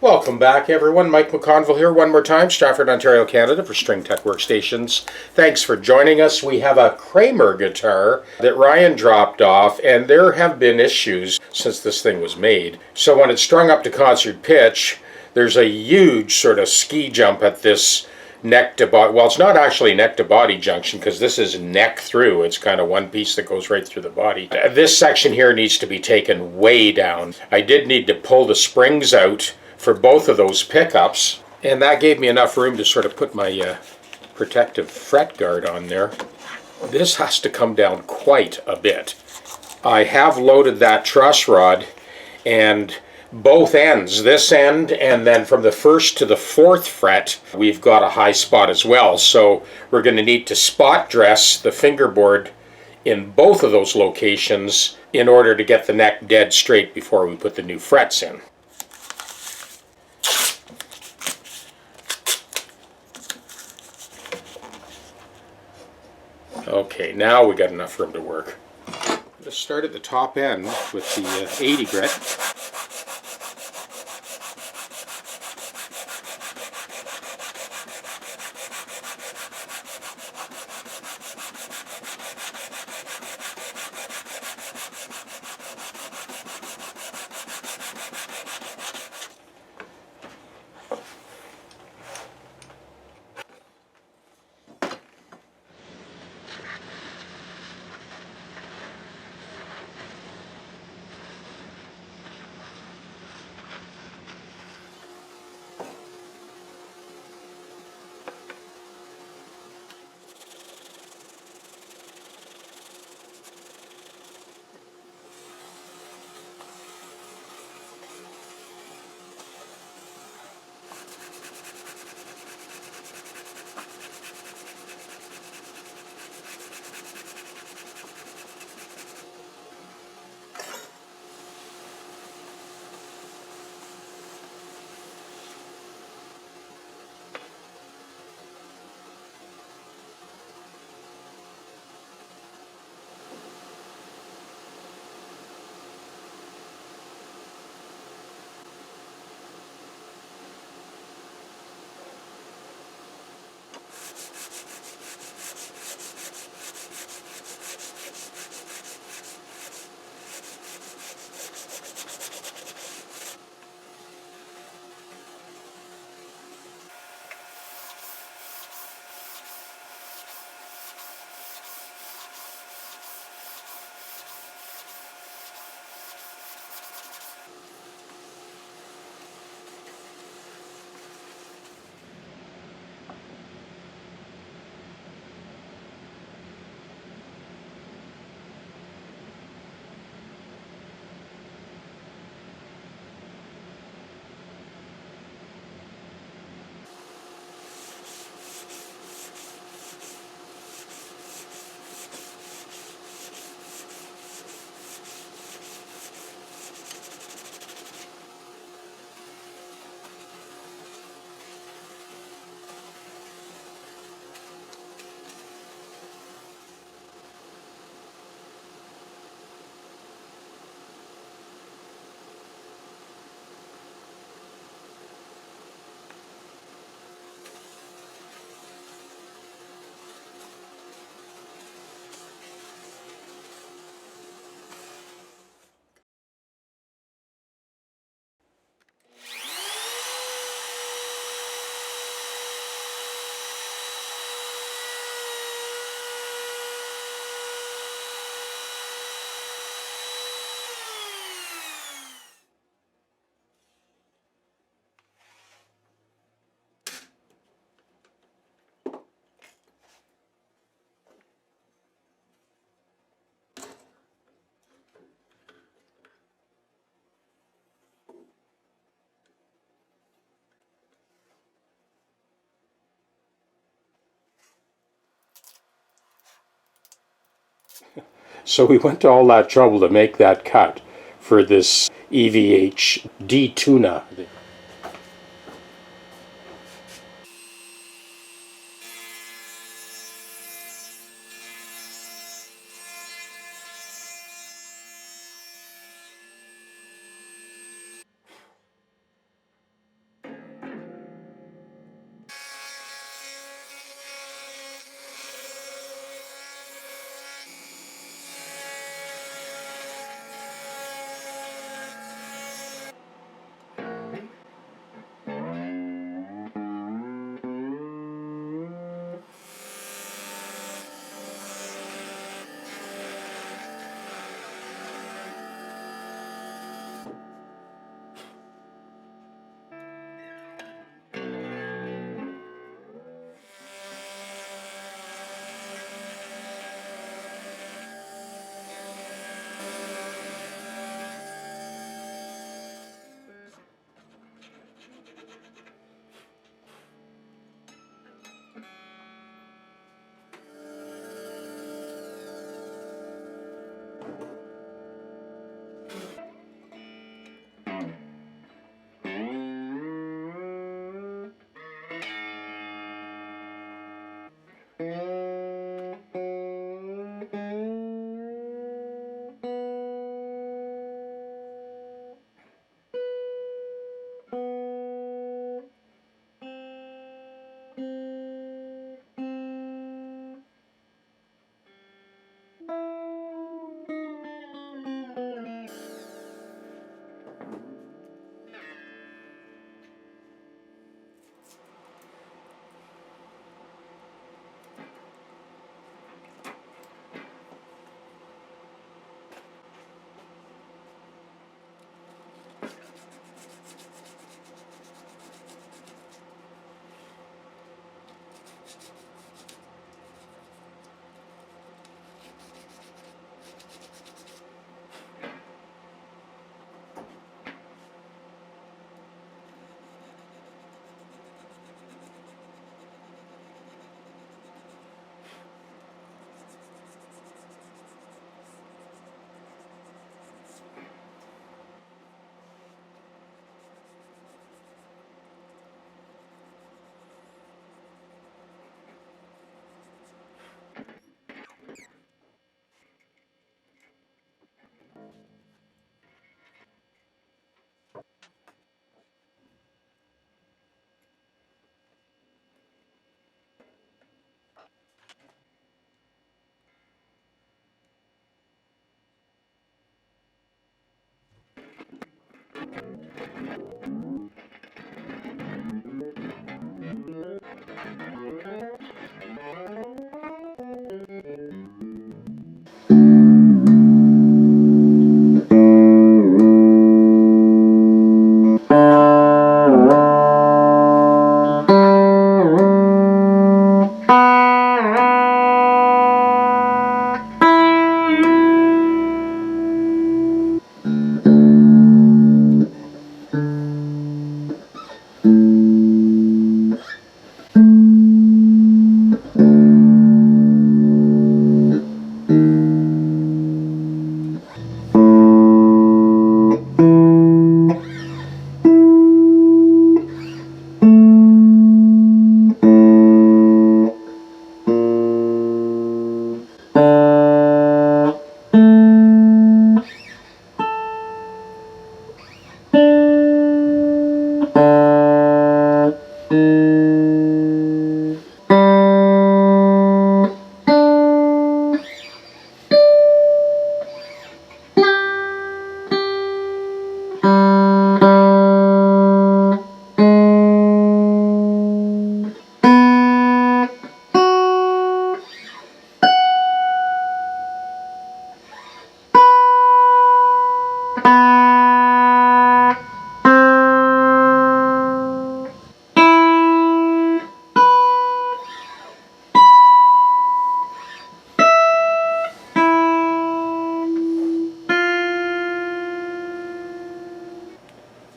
Welcome back, everyone. Mike McConville here one more time, Stratford, Ontario, Canada for StringTechWorkstations. Thanks for joining us. We have a Kramer guitar that Ryan dropped off, and there have been issues since this thing was made. So when it's strung up to concert pitch, there's a huge sort of ski jump at this neck to body. Well, it's not actually neck to body junction because this is neck through. It's kind of one piece that goes right through the body. This section here needs to be taken way down. I did need to pull the springs out for both of those pickups, and that gave me enough room to sort of put my protective fret guard on there. This has to come down quite a bit. I have loaded that truss rod, and both ends, this end and then from the 1st to the 4th fret, we've got a high spot as well. So we're going to need to spot dress the fingerboard in both of those locations in order to get the neck dead straight before we put the new frets in. Okay, now we got enough room to work. Let's start at the top end with the 80 grit. So we went to all that trouble to make that cut for this EVH D tuna.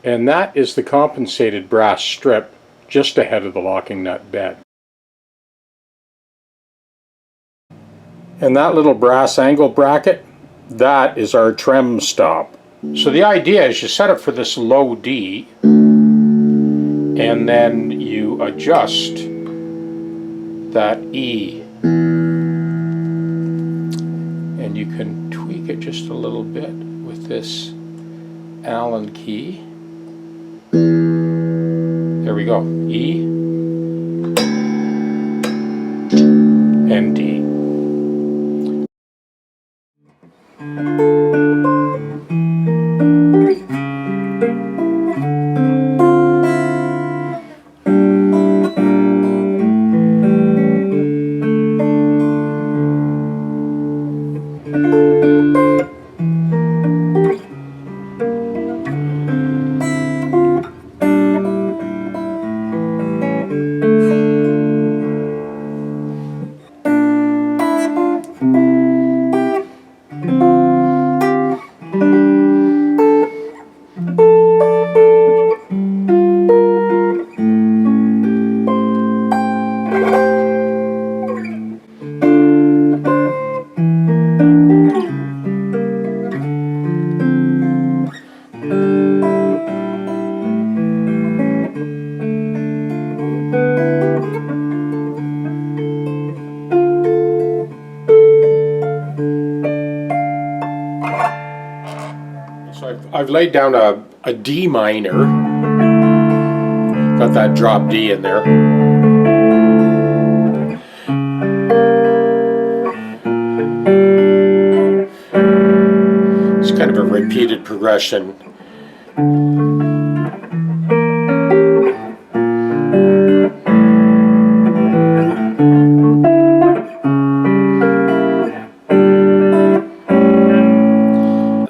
And that is the compensated brass strip just ahead of the locking nut bed. And that little brass angle bracket, that is our trem stop. So the idea is you set it for this low D, and then you adjust that E. And you can tweak it just a little bit with this Allen key. There we go. E and D. I've laid down a D minor, got that drop D in there. It's kind of a repeated progression.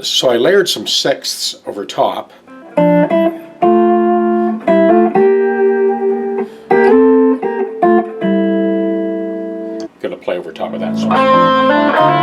So I layered some sixths over top. Gonna play over top of that song.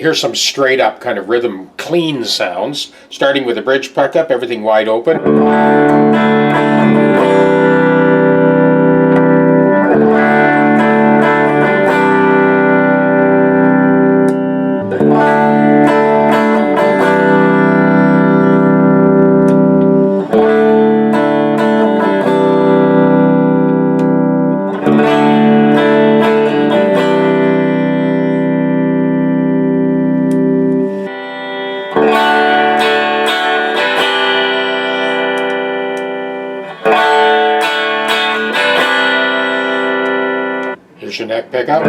Here's some straight up kind of rhythm clean sounds, starting with a bridge pickup, everything wide open. Here's your neck pickup.